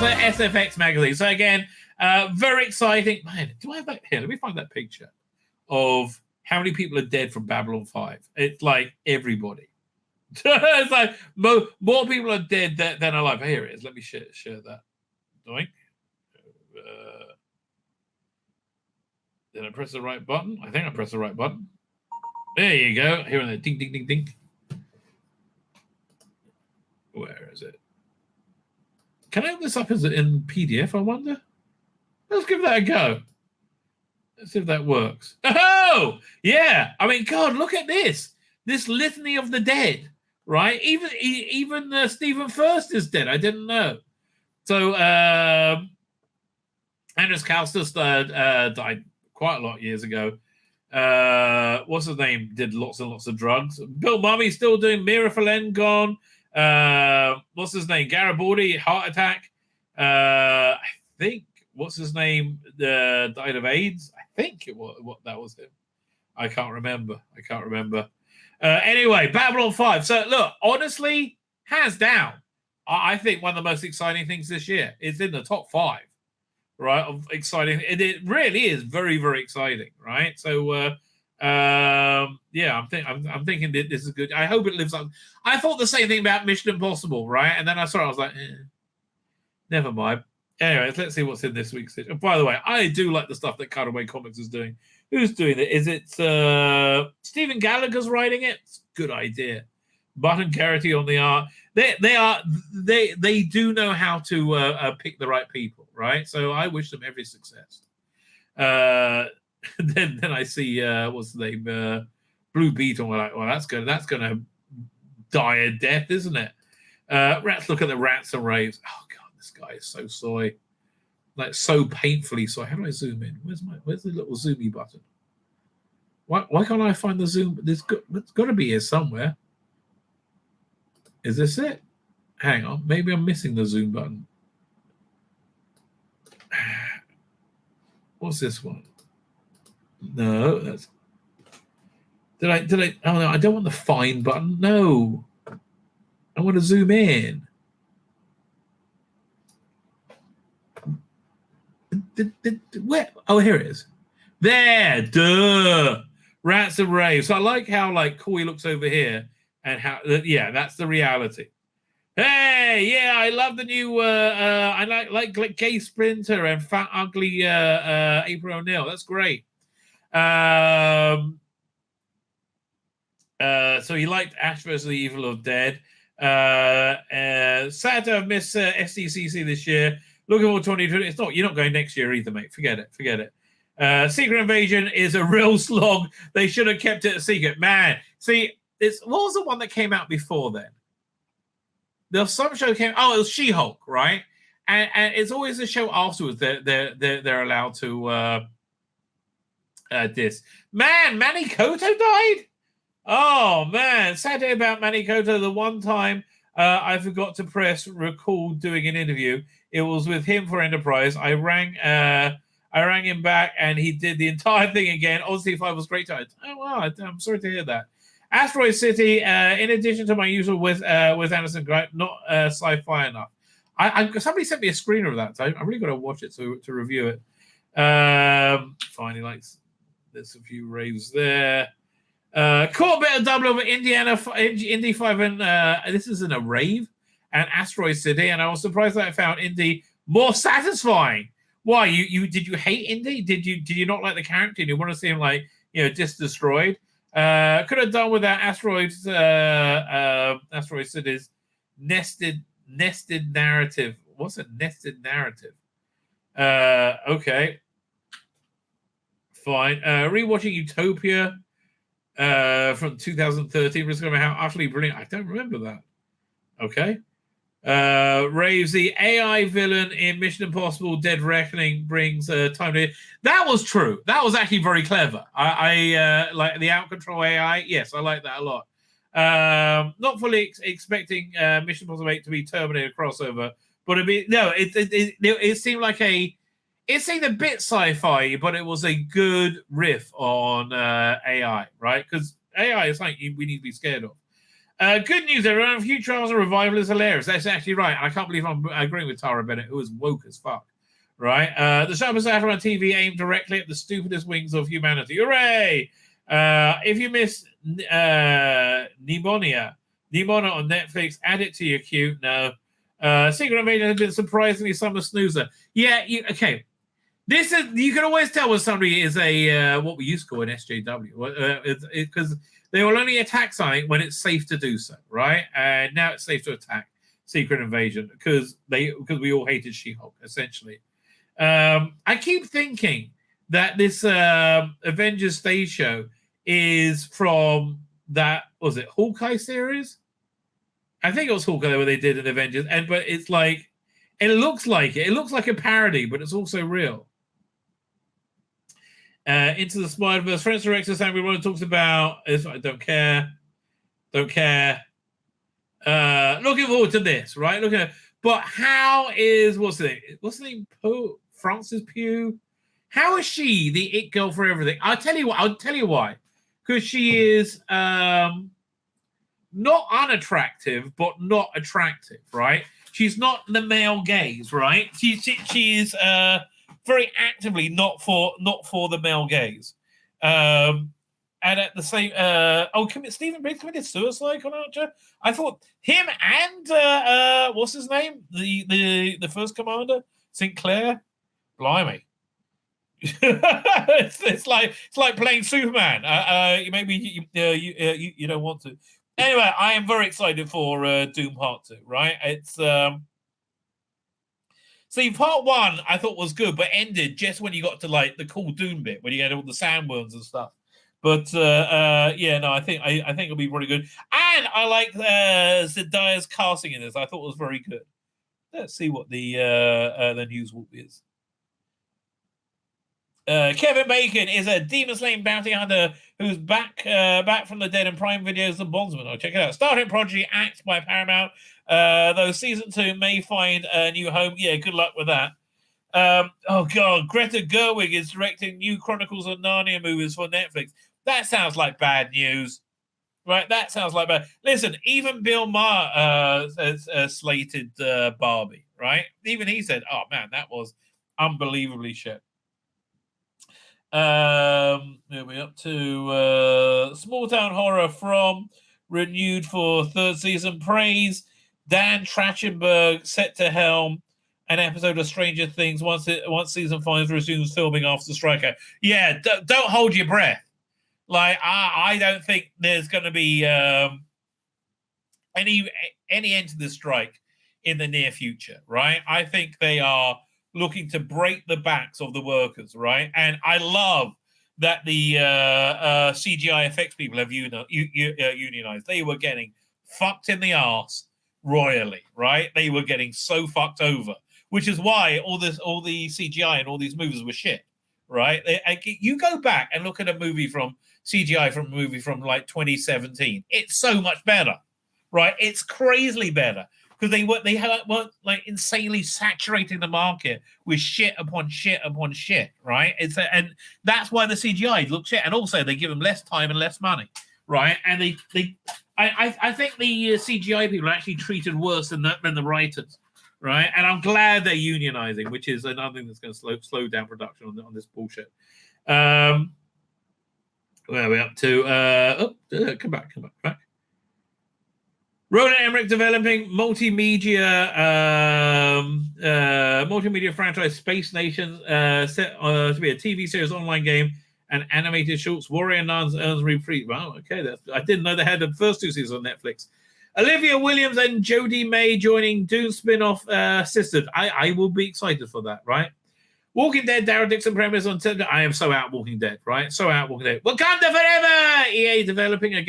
for SFX magazine. So again, very exciting. Man, do I have that here? Let me find that picture of how many people are dead from Babylon 5. It's like everybody. It's like more people are dead than alive. Here it is. Let me share that. Doink. Did I press the right button? I think I pressed the right button. There you go. Here and there. Ding, ding, ding, ding. Where is it? Can I open this up in PDF, I wonder? Let's give that a go. Let's see if that works. Oh, yeah. I mean, God, look at this. This litany of the dead, right? Even Stephen First is dead. I didn't know. So Andres Kalstus died quite a lot of years ago. What's his name? Did lots and lots of drugs. Bill Murray still doing. Mira Fallen gone. What's his name? Garibaldi, heart attack. I think what's his name? Died of AIDS. I think it was that was him. I can't remember. Anyway, Babylon 5. So look, honestly, hands down, I think one of the most exciting things this year is in the top 5, right? Of exciting, and it really is very, very exciting, right? So yeah, I'm thinking that this is good. I hope it lives up. I thought the same thing about Mission Impossible, right? And then I saw it, I was like, never mind. Anyways, let's see what's in this week's issue. By the way, I do like the stuff that Cutaway Comics is doing. Who's doing it? Is it Stephen Gallagher's writing it? It's a good idea. Button Garrity on the art. They do know how to pick the right people, right? So I wish them every success. Then I see what's the name? Blue Beetle. We're like, well, that's gonna die a death, isn't it? Rats, look at the rats and raves. Oh god, this guy is so soy, like so painfully soy. How do I zoom in? Where's the little zoomy button? Why can't I find the zoom? It's got to be here somewhere. Is this it? Hang on, maybe I'm missing the zoom button. What's this one? No, that's. Did I? Oh no, I don't want the find button. No, I want to zoom in. Where? Oh, here it is. There, duh. Rats and raves. So I like how cool he looks over here, and how that's the reality. Hey, yeah, I love the new. I like Gay Sprinter and Fat Ugly April O'Neil. That's great. So he liked Ash vs. the Evil of Dead. Sad to have missed SDCC this year. Looking forward to 2020. You're not going next year either, mate. Forget it. Secret Invasion is a real slog. They should have kept it a secret. Man, see, what was the one that came out before then? There was some show came. Oh, it was She-Hulk, right? And it's always a show afterwards that they're allowed to this. Man, Manny Koto died. Oh man, sad day about Manny Koto. The one time I forgot to press recall doing an interview. It was with him for Enterprise. I rang him back, and he did the entire thing again. Odyssey 5 was great. Oh wow, I'm sorry to hear that. Asteroid City, in addition to my usual with Anderson, not sci-fi enough. Somebody sent me a screener of that, so I'm really going to watch it to review it. Finally, there's a few raves there. Caught a bit of double over Indy 5, and this is in a rave, and Asteroid City, and I was surprised that I found Indy more satisfying. Why? Did you hate Indy? Did you not like the character? Did you want to see him just destroyed? Could have done with that Asteroid City's nested narrative. What's a nested narrative? Okay. Fine. Rewatching Utopia from 2013. We're talking about how utterly brilliant. I don't remember that. Okay. Raves, the AI villain in Mission Impossible Dead Reckoning brings time to. That was true. That was actually very clever. I like the out control AI. Yes, I like that a lot. Not fully expecting Mission Impossible 8 to be Terminator crossover, but it seemed like it seemed a bit sci-fi, but it was a good riff on AI, right? Because AI is something we need to be scared of. Good news, everyone. Futurama's revival is hilarious. That's actually right. I can't believe I'm agreeing with Tara Bennett, who is woke as fuck. Right? The sharpest satire on TV aimed directly at the stupidest wings of humanity. Hooray! If you miss Pneumonia on Netflix, add it to your queue. No. Secret Invasion has been surprisingly summer snoozer. Yeah, okay. This is, you can always tell when somebody is a what we used to call an SJW, because they will only attack something when it's safe to do so, right? And now it's safe to attack Secret Invasion because we all hated She-Hulk, essentially. I keep thinking that this Avengers stage show is from that, was it Hawkeye series? I think it was Hawkeye where they did an Avengers, but it's like, it looks like a parody, but it's also real. Into the Spider-Verse, Friends Director Sam Rowan talks about. I don't care. Looking forward to this, right? But how is what's the name? Frances Pugh. How is she the it girl for everything? I'll tell you why. Because she is not unattractive, but not attractive, right? She's not the male gaze, right? She is very actively not for the male gaze. And at the same Stephen Briggs committed suicide on Archer. I thought him and what's his name? The first commander, Sinclair. Blimey. it's like playing Superman. Maybe you don't want to. Anyway, I am very excited for Doom Part 2, right? It's see, Part 1 I thought was good, but ended just when you got to like the cool Doom bit, when you had all the sandworms and stuff. But I think it'll be really good. And I like Zendaya's casting in this. I thought it was very good. Let's see what the news is. Kevin Bacon is a Demon Slaying bounty hunter who's back from the dead in Prime Video's The Bondsman. Oh, check it out. Starting Prodigy Act by Paramount. Though season 2 may find a new home. Yeah, good luck with that. Oh God, Greta Gerwig is directing new Chronicles of Narnia movies for Netflix. That sounds like bad news, right? That sounds like bad. Listen, even Bill Maher slated Barbie, right? Even he said, "Oh man, that was unbelievably shit." We're up to Small Town Horror from renewed for third season. Praise Dan Trachtenberg set to helm an episode of Stranger Things once season 5 resumes filming after the strike. Yeah, don't hold your breath. Like I don't think there's going to be any end to the strike in the near future, right? I think they are looking to break the backs of the workers, right? And I love that the CGI effects people have unionized. They were getting fucked in the arse royally, right? They were getting so fucked over, which is why all the CGI and all these movies were shit, right? You go back and look at a movie from like 2017. It's so much better, right? It's crazily better. Because they weren't like insanely saturating the market with shit upon shit upon shit, right? And that's why the CGI looks shit, and also they give them less time and less money, right? And I think the CGI people are actually treated worse than the writers, right? And I'm glad they're unionizing, which is another thing that's going to slow down production on this bullshit. Where are we up to? Come back. Roland Emmerich developing multimedia franchise Space Nation set to be a TV series, online game, and animated shorts. Warrior Nuns earns reprieve. Wow, okay, I didn't know they had the first 2 seasons on Netflix. Olivia Williams and Jodie May joining Dune spin-off Sistered. I will be excited for that, right? Walking Dead, Daryl Dixon premieres on September. I am so out Walking Dead, right? So out Walking Dead. Wakanda Forever! EA developing a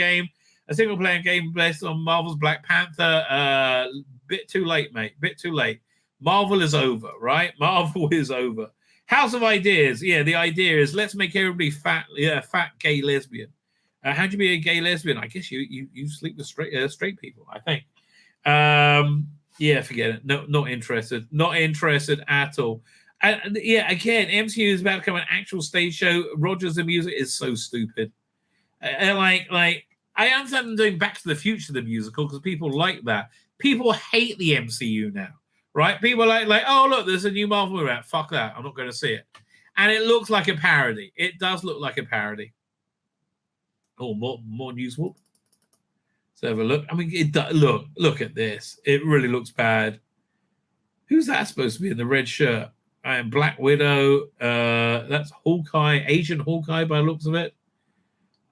single-player game based on Marvel's Black Panther. Bit too late, mate. Bit too late. Marvel is over, right? Marvel is over. House of Ideas. Yeah, the idea is let's make everybody fat gay lesbian. How'd you be a gay lesbian? I guess you sleep with straight people, I think. Yeah, forget it. No, not interested. Not interested at all. And yeah, again, MCU is about to become an actual stage show. Rogers and music is so stupid. Like I understand them doing Back to the Future, the musical, because people like that. People hate the MCU now, right? People are like, oh, look, there's a new Marvel movie out. Fuck that. I'm not going to see it. And it looks like a parody. It does look like a parody. Oh, more news whoop. Let's have a look. I mean, look at this. It really looks bad. Who's that supposed to be in the red shirt? And Black Widow. That's Hawkeye, Asian Hawkeye by the looks of it.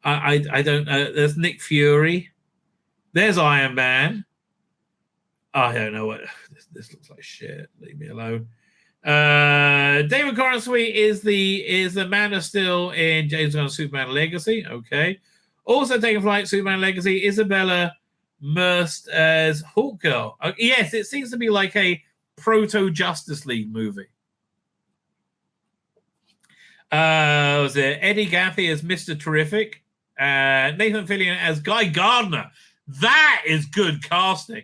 I don't know. There's Nick Fury. There's Iron Man. I don't know what this looks like. Shit. Leave me alone. David Corenswet is the Man of Steel in James Gunn's Superman Legacy. Okay. Also taking flight, Superman Legacy. Isabella Merced as Hawkgirl. Yes, it seems to be like a proto Justice League movie. Was it Eddie Gaffey as Mr. Terrific? Nathan Fillion as Guy Gardner. That is good casting.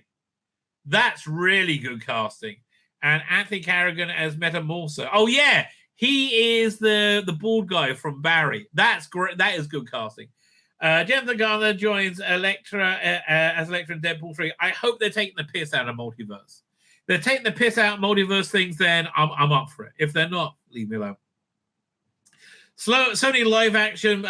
That's really good casting. And Anthony Carrigan as Metamorpho. Oh, yeah. He is the bald guy from Barry. That's great. That is good casting. Jennifer Garner joins Elektra as Elektra in Deadpool 3. I hope they're taking the piss out of multiverse. They're taking the piss out of multiverse things, then I'm up for it. If they're not, leave me alone. Sony live action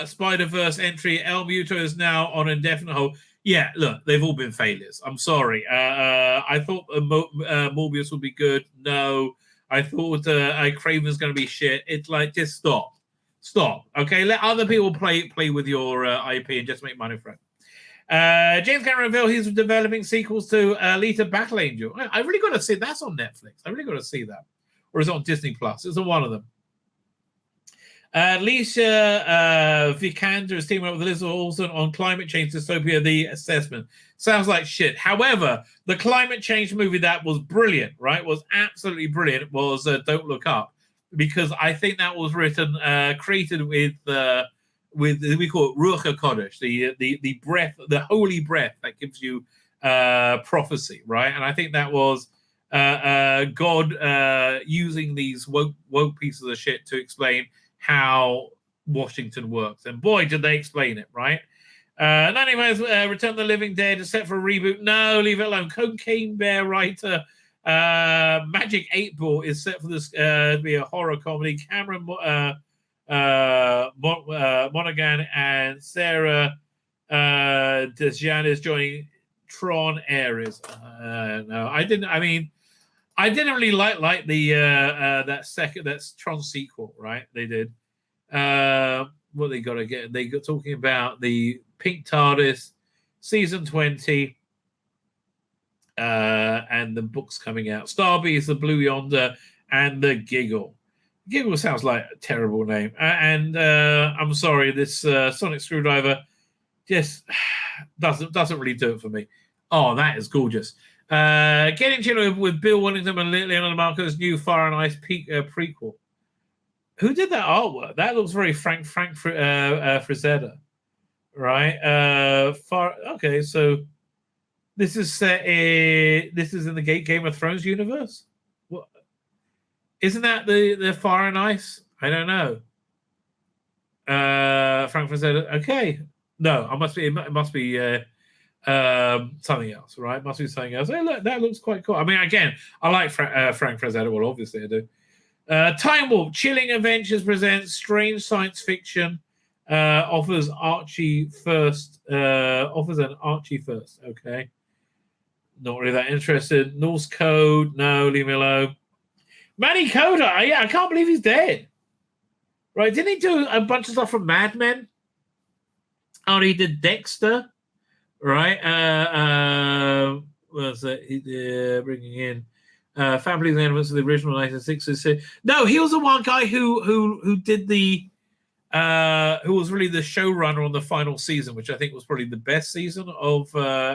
Spider-Verse entry. El Muto is now on indefinite hold. Yeah, look, they've all been failures. I'm sorry. I thought Morbius would be good. No. I thought Craven's going to be shit. It's like, just stop. Okay, let other people play with your IP and just make money for it. James Cameron revealed he's developing sequels to Alita Battle Angel. I really got to see that's on Netflix. I really got to see that, or is it on Disney Plus? It's on one of them. Alicia Vikander is teaming up with Elizabeth Olsen on climate change dystopia, The Assessment. Sounds like shit. However, the climate change movie that was brilliant, right? Was absolutely brilliant. Was Don't Look Up, because I think that was created with we call it Ruach HaKodesh, the breath, the holy breath that gives you prophecy, right? And I think that was God using these woke pieces of shit to explain how Washington works. And boy, did they explain it, right? Nanny has Return of the Living Dead is set for a reboot. No, leave it alone. Cocaine Bear writer Magic 8 Ball is set for this to be a horror comedy. Cameron Monaghan and Sarah Desjardins is joining Tron Ares. No, I didn't. I mean, I didn't really like the that's Tron sequel, right? They did. What they got to get? They got talking about the Pink TARDIS, season 20, and the books coming out. Starbeast, The Blue Yonder, and The Giggle. Giggle sounds like a terrible name. And I'm sorry, this Sonic Screwdriver just doesn't really do it for me. Oh, that is gorgeous. Getting chilly with Bill Wellington and Leonardo Marco's new Fire and Ice prequel. Who did that artwork? That looks very Frank Frazetta, right? Okay, so this is set this is in the Game of Thrones universe. What? Isn't that the Fire and Ice? I don't know. Frank Frazetta. Okay, no, it must be something else, right? Must be something else. Hey, look, that looks quite cool. I mean, again, I like Frank Frazetta. Well, obviously I do. Time Warp, Chilling Adventures presents strange science fiction. Offers an Archie first. Okay, not really that interested. Norse Code, no, leave me alone. Manny Coda, yeah, I can't believe he's dead. Right? Didn't he do a bunch of stuff from Mad Men? Oh, he did Dexter. Right, what was that? Bringing in Family Elements of the original 1960s. No, he was the one guy who did the who was really the showrunner on the final season, which I think was probably the best season of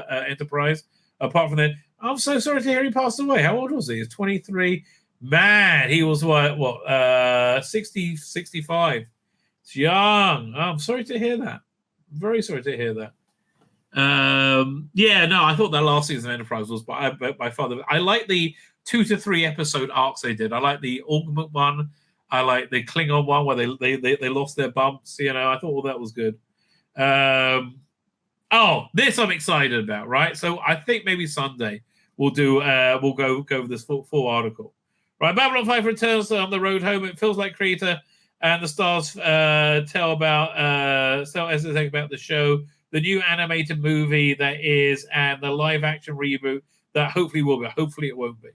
Enterprise. Apart from that, I'm so sorry to hear he passed away. How old was he? He's 23. Man, he was what 60, 65. It's young. I'm sorry to hear that. Very sorry to hear that. Yeah, no, I thought that last season of Enterprise was by far the. I like the 2 to 3 episode arcs they did. I like the Augment one. I like the Klingon one where they lost their bumps. You know, I thought all that was good. Oh, this I'm excited about, right? So I think maybe Sunday we'll go over this full article. Right, Babylon 5 returns on the road home. It feels like Creator and the stars tell SFX about the show, the new animated movie that is, and the live action reboot that hopefully will be. Hopefully it won't be.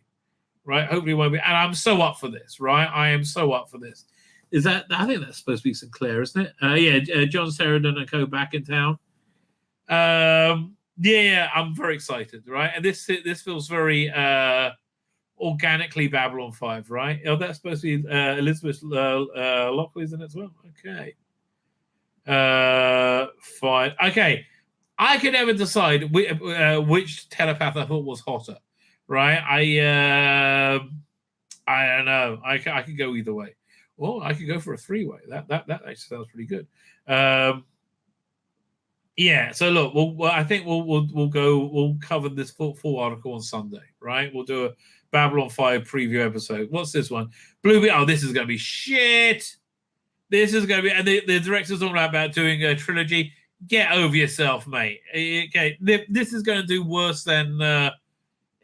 Right? Hopefully it won't be. And I'm so up for this, right? I am so up for this. I think that's supposed to be Sinclair, isn't it? Yeah, John Sheridan and co back in town. Yeah, I'm very excited, right? And this feels very organically Babylon 5, right? Oh, that's supposed to be Elizabeth Lockley, isn't it as well? Okay. Fine. Okay. I could never decide which telepath I thought was hotter, right? I don't know. I could go either way. Well, I could go for a three-way. That actually sounds pretty good. Yeah. So look, I think we'll cover this full article on Sunday, right? We'll do a Babylon 5 preview episode. What's this one? Bluebeard. Oh, this is going to be shit. This is going to be, and the director's all about doing a trilogy. Get over yourself, mate. Okay, this is going to do worse than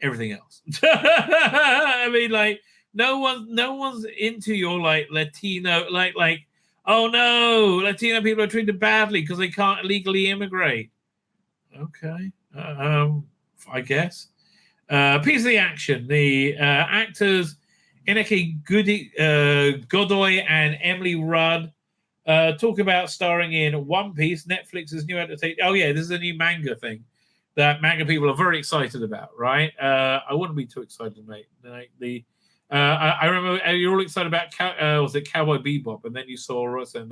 everything else. I mean, like no one's into your like Latino, like oh no, Latino people are treated badly because they can't legally immigrate. Okay, I guess. Piece of the action: the actors Inaki Godoy and Emily Rudd talk about starring in One Piece, Netflix's new adaptation. Oh yeah, this is a new manga thing that manga people are very excited about, right? I wouldn't be too excited, mate. Like I remember you're all excited about was it Cowboy Bebop, and then you saw us and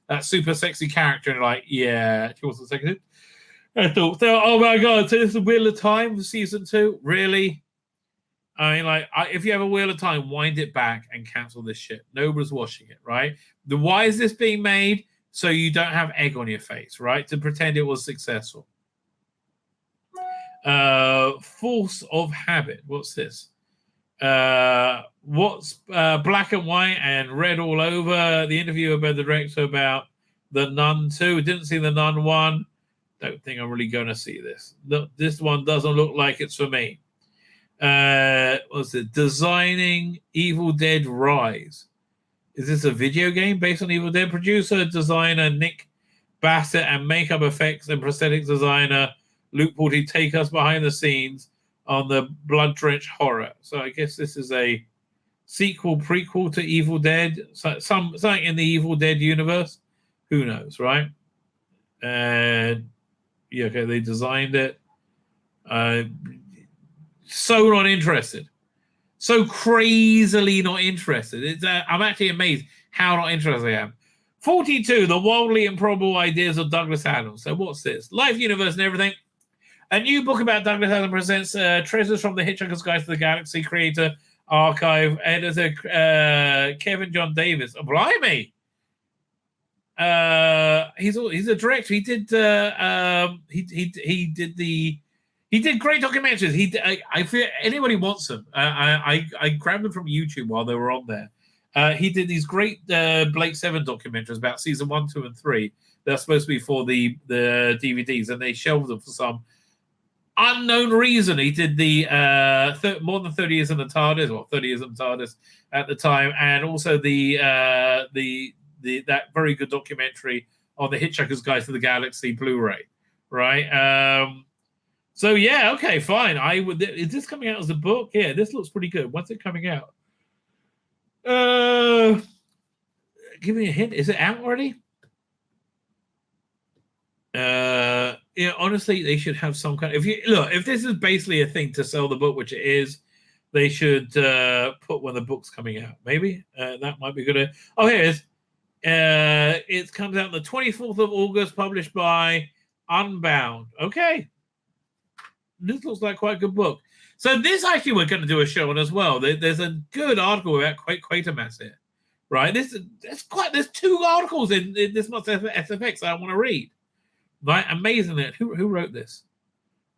that super sexy character, and like, yeah, she wasn't sexy. I thought, oh my god, so this is Wheel of Time for season 2, really? I mean, like, if you have a Wheel of Time, wind it back and cancel this shit. Nobody's watching it, right? Why is this being made? So you don't have egg on your face, right? To pretend it was successful. Force of Habit. What's this? What's black and white and red all over? The interview about the director about The Nun 2. Didn't see The Nun 1. Don't think I'm really going to see this. This one doesn't look like it's for me. What's it? Designing Evil Dead Rise. Is this a video game based on Evil Dead? Producer, designer Nick Bassett and makeup effects and prosthetics designer Luke Porty take us behind the scenes on the blood-drenched horror. So I guess this is a sequel, prequel to Evil Dead. Something in the Evil Dead universe. Who knows, right? And yeah, okay, they designed it. So not interested. So crazily not interested. I'm actually amazed how not interested I am. 42, the wildly improbable ideas of Douglas Adams. So what's this? Life, universe, and everything. A new book about Douglas Adams presents treasures from the Hitchhiker's Guide to the Galaxy creator archive. Editor Kevin John Davis. Oh, blimey. He's a director. He did he did great documentaries. I feel anybody wants them. I grabbed them from YouTube while they were on there. He did these great Blake Seven documentaries about season 1, 2, and 3. They're supposed to be for the DVDs, and they shelved them for some unknown reason. He did the more than 30 years in the TARDIS, or 30 years in the TARDIS at the time, and also that very good documentary on the Hitchhiker's Guide to the Galaxy Blu-ray, right? So yeah, okay, fine. Is this coming out as a book? Yeah, this looks pretty good. When's it coming out? Give me a hint. Is it out already? Yeah, honestly, they should have some kind. If this is basically a thing to sell the book, which it is, they should put when the book's coming out. Maybe that might be good. Oh, here it is. It comes out on the 24th of August, published by Unbound. Okay. This looks like quite a good book. So this actually we're going to do a show on as well. There's a good article about Quatermass here, right? There's 2 articles in this month's SFX I want to read. Right, amazing it. Who wrote this?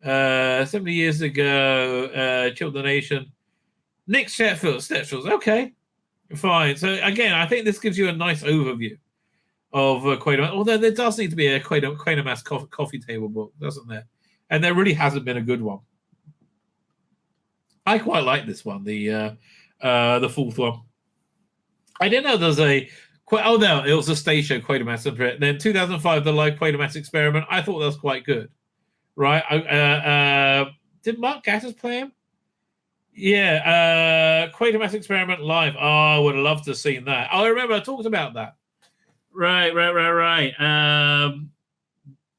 70 years ago, Children of the Nation. Nick Stetfield. Okay, fine. So again, I think this gives you a nice overview Quatermass. Although there does need to be a Quatermass coffee table book, doesn't there? And there really hasn't been a good one. I quite like this one, the fourth one. I didn't know there's a. Oh no, it was a stage show Quatermass. And then 2005, the live Quatermass experiment. I thought that was quite good, right? Did Mark Gatiss play him? Yeah, Quatermass experiment live. Oh, I would have loved to have seen that. I remember I talked about that. Right.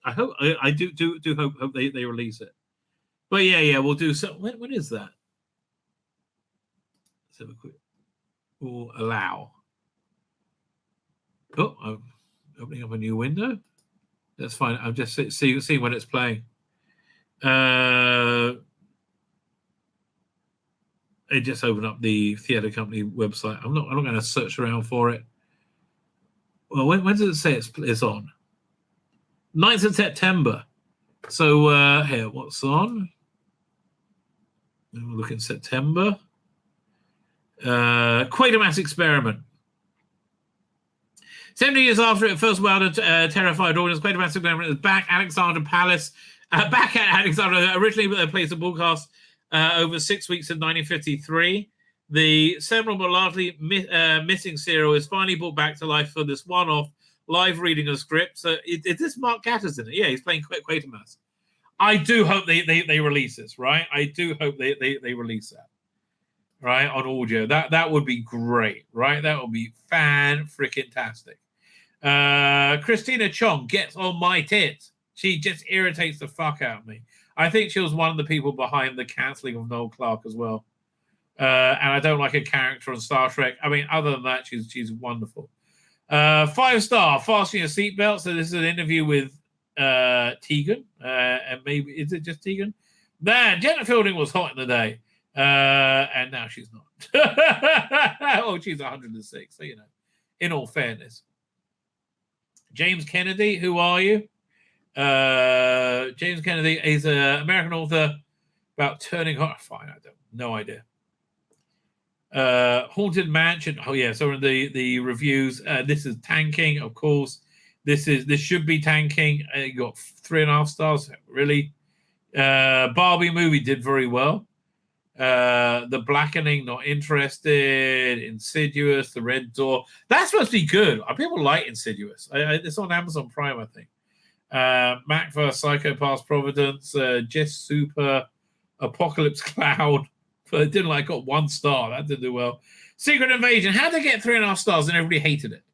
I hope I do hope they release it. But yeah, we'll do so. When is that? Let's have a quick. We'll allow. Oh, I'm opening up a new window. That's fine. I'm just seeing when it's playing. I just opened up the theatre company website. I'm not going to search around for it. Well, when does it say it's on? 9th of September. So here, what's on? We'll look in September. Quatermass experiment. 70 years after it first wowed a terrified audience, Quatermass experiment is back. Alexandra Palace. Back at Alexandra. Originally placed a broadcast over 6 weeks in 1953. The several but largely missing serial is finally brought back to life for this one-off live reading of script. So is this Mark Gatiss in it? Yeah, he's playing Quatermass. I do hope they release this, right? I do hope they release that, right, on audio. That would be great, right? That would be fan-freaking-tastic. Christina Chong gets on my tits. She just irritates the fuck out of me. I think she was one of the people behind the cancelling of Noel Clarke as well. And I don't like her character on Star Trek. I mean, other than that, she's wonderful. 5-star, fasten your seatbelt. So this is an interview with Tegan. And maybe, is it just Tegan? Man, Janet Fielding was hot in the day. And now she's not. Oh, she's 106. So, you know, in all fairness. James Kennedy, who are you? James Kennedy is an American author about turning hot. Fine, no idea. Haunted Mansion. Oh yeah, so in the reviews, this is tanking, of course. This should be tanking. You got 3.5 stars. Really, Barbie movie did very well. The Blackening, not interested. Insidious, The Red Door. That's supposed to be good. People like Insidious. It's on Amazon Prime, I think. Mac vs. Psycho Past Providence, Jess Super, Apocalypse Cloud. But it didn't got 1 star. That didn't do well. Secret Invasion. How did they get 3.5 stars and everybody hated it?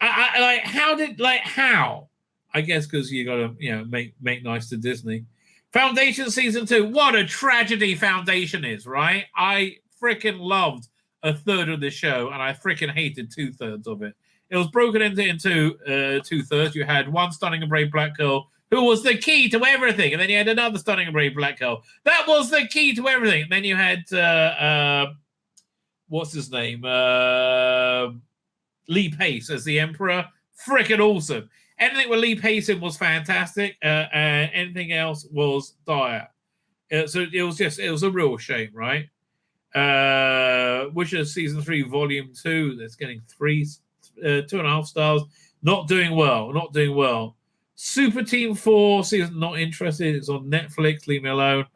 How? I guess because you got to make nice to Disney. Foundation season 2. What a tragedy Foundation is, right? I freaking loved 1/3 of the show and I freaking hated 2/3 of it. It was broken into 2/3. You had one stunning and brave black girl who was the key to everything. And then you had another stunning and brave black girl. That was the key to everything. And then you had, what's his name? Lee Pace as the Emperor. Freaking awesome. Anything with Lee Pace in was fantastic. And anything else was dire. So it was a real shame, right? Witcher Season 3, Volume 2. That's getting 2.5 stars. Not doing well. Super Team 4 season, not interested. It's on Netflix. Leave me alone.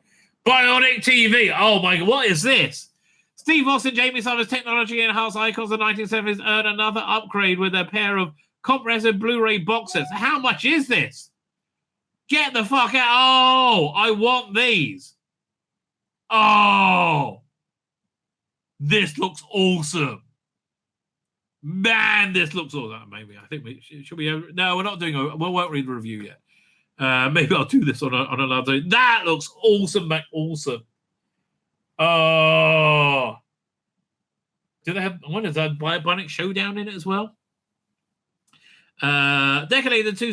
Bionic TV. Oh my God, what is this? Steve Austin, Jamie Summers, technology enhanced icons of the 1970s earn another upgrade with a pair of comprehensive Blu-ray box sets. How much is this? Get the fuck out. Oh, I want these. Oh, this looks awesome. Man, this looks awesome. Maybe I think should we? No, we're not doing. We won't read the review yet. Maybe I'll do this on another. That looks awesome, mate. Awesome. Oh, do they have? What is that? Bionic Showdown in it as well? Decade and 2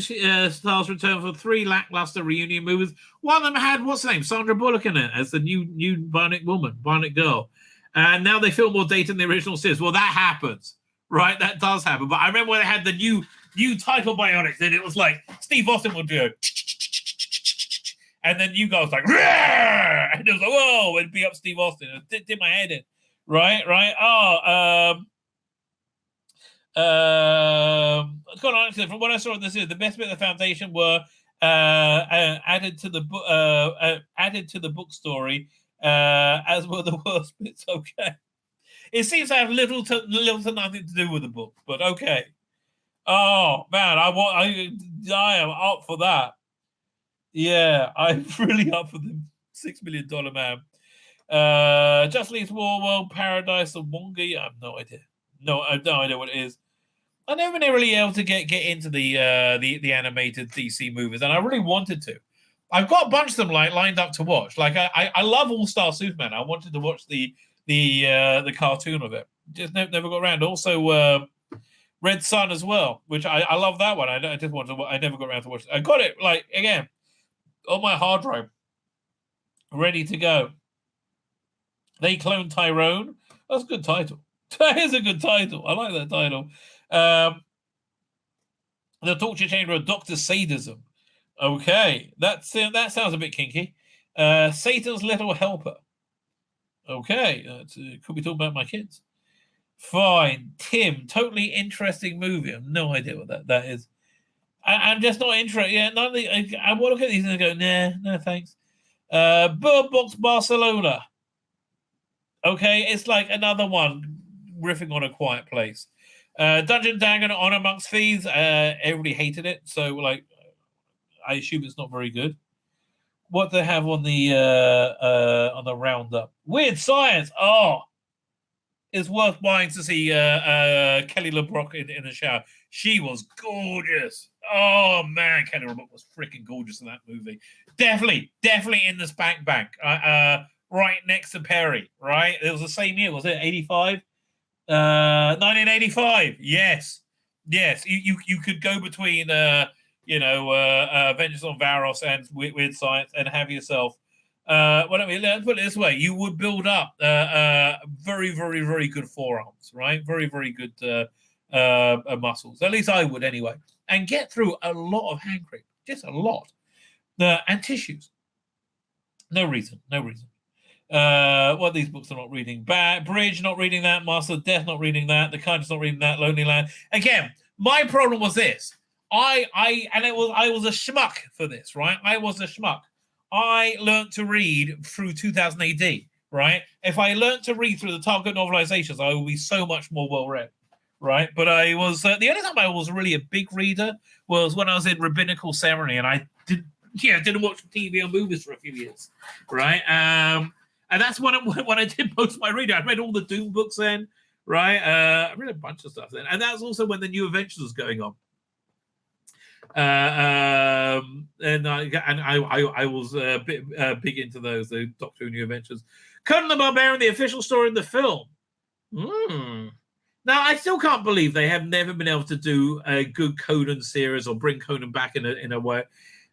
stars return for 3 lackluster reunion movies. One of them had what's the name? Sandra Bullock in it as the new Bionic woman, Bionic girl. And now they feel more dated than the original series. Well, that happens. Right, that does happen. But I remember when they had the new type of bionics, and it was like Steve Austin would do, and then you guys like, and it was like, whoa, it'd be up Steve Austin. It did my head in. Right. It's got on from what I saw in this, the best bit of the foundation were added to the book story, as were the worst bits. Okay, it seems to have little to nothing to do with the book, but okay. Oh man, I am up for that. Yeah, I'm really up for the $6 million man. Just Leaves War World, Paradise of Wongi. I have no idea. No, I have no idea what it is. I've never been really able to get into the animated DC movies, and I really wanted to. I've got a bunch of them lined up to watch. Like I love All Star Superman. I wanted to watch the cartoon of it. Just never got around. Also, Red Sun as well, which I love that one. I just wanted to. I never got around to watch it. I got it again on my hard drive, ready to go. They Clone Tyrone. That's a good title. That is a good title. I like that title. The Torture Chamber of Dr. Sadism. Okay, that sounds a bit kinky. Satan's Little Helper. Okay, could be talking about my kids. Fine. Tim, totally interesting movie. I have no idea what that is. I'm just not interested. Yeah, none of the, I will look at these and go, nah, no thanks. Bird Box Barcelona. Okay, it's like another one riffing on A Quiet Place. Dungeon Dragon on Amongst Thieves. Everybody hated it, so I assume it's not very good. What they have on the roundup? Weird Science. Oh, it's worth buying to see Kelly LeBrock in the shower. She was gorgeous. Oh man, Kelly LeBrock was freaking gorgeous in that movie. Definitely in the Spank Bank. Right next to Perry. Right, it was the same year. Was it 85? 1985. Yes. You could go between Vengeance on Varos and Weird Science and have yourself. Let's put it this way: you would build up very, very, very good forearms, right? Very, very good muscles. At least I would, anyway, and get through a lot of hand cream, just a lot, and tissues. No reason. What these books are not reading. Bridge, not reading that. Master of Death, not reading that. The Kindness, not reading that. Lonely Land. Again, my problem was this. I was a schmuck for this, right? I was a schmuck. I learned to read through 2000 AD, right? If I learned to read through the Target novelizations, I would be so much more well-read, right? But I was the only time I was really a big reader was when I was in rabbinical ceremony, and I didn't watch TV or movies for a few years, right? And that's when I did most of my reading. I read all the Doom books then, right? I read a bunch of stuff then, and that's also when the New Adventures was going on. And I was a bit big into those, the Doctor Who New Adventures. Conan the Barbarian, the official story in the film. Now I still can't believe they have never been able to do a good Conan series or bring Conan back in a way.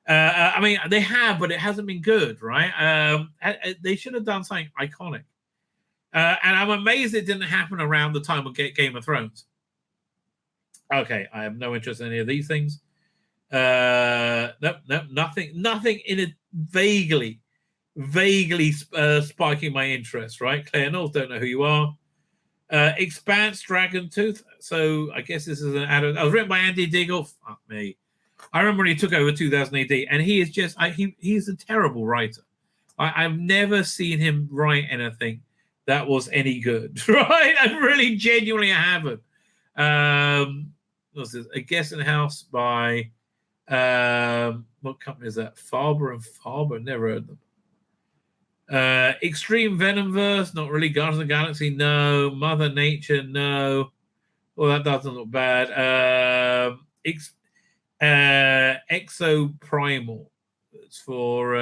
I mean, they have, but it hasn't been good, right? They should have done something iconic. And I'm amazed it didn't happen around the time of Game of Thrones. Okay, I have no interest in any of these things. Nothing in it vaguely sparking my interest, right? Claire Knowles, don't know who you are. Expanse, Dragon Tooth. So I guess this is an adult. I was written by Andy Diggle. Fuck me. I remember when he took over 2000 AD, and he is just he's a terrible writer. I've never seen him write anything that was any good, right? I really genuinely haven't. What's this? A Guessing House by what company is that? Faber and Faber. Never heard of them. Extreme Venomverse, not really. Guardians of the Galaxy, no. Mother Nature, no. Well, that doesn't look bad. Exo Primal. It's for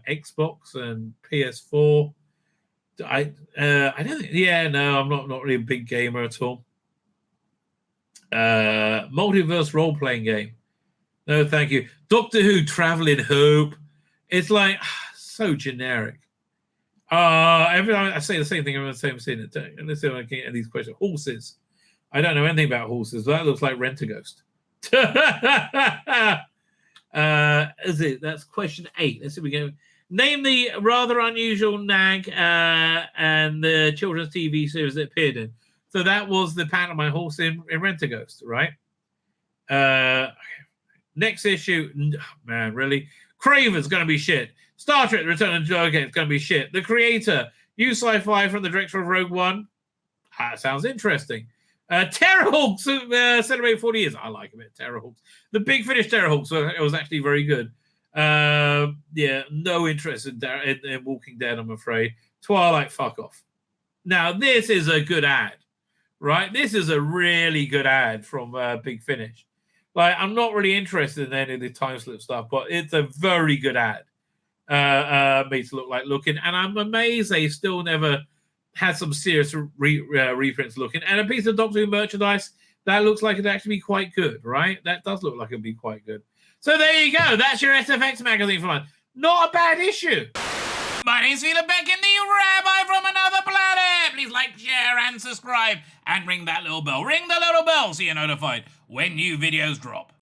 Xbox and PS4. I don't think. Yeah, no, I'm not really a big gamer at all. Multiverse role playing game. No, thank you. Doctor Who Traveling Hope. It's like so generic. Every time I say the same thing, I'm saying it. Let's see if I can get these questions. Horses. I don't know anything about horses. That looks like Rent-A-Ghost. Is it? That's question 8. Let's see if we can name the rather unusual nag and the children's TV series that appeared in. So that was the pattern of my horse in Rent-A-Ghost, right? Next issue, man, really? Craven's going to be shit. Star Trek: The Return of the Jedi is going to be shit. The Creator, new sci-fi from the director of Rogue One. That sounds interesting. Terrorhawks celebrate 40 years. I like a bit. Terrorhawks. The Big Finish Terrorhawks was actually very good. Yeah, no interest in Walking Dead, I'm afraid. Twilight, fuck off. Now, this is a good ad, right? This is a really good ad from Big Finish. Like, I'm not really interested in any of the time slip stuff, but it's a very good ad. Made to look like looking, and I'm amazed they still never had some serious reprints looking. And a piece of Doctor Who merchandise that looks like it'd actually be quite good, right? That does look like it'd be quite good. So there you go. That's your SFX magazine for mine. Not a bad issue. My name's Tzvi Lebetkin, the Rabbi from another planet. Please like, share, and subscribe, and ring that little bell. Ring the little bell so you're notified when new videos drop.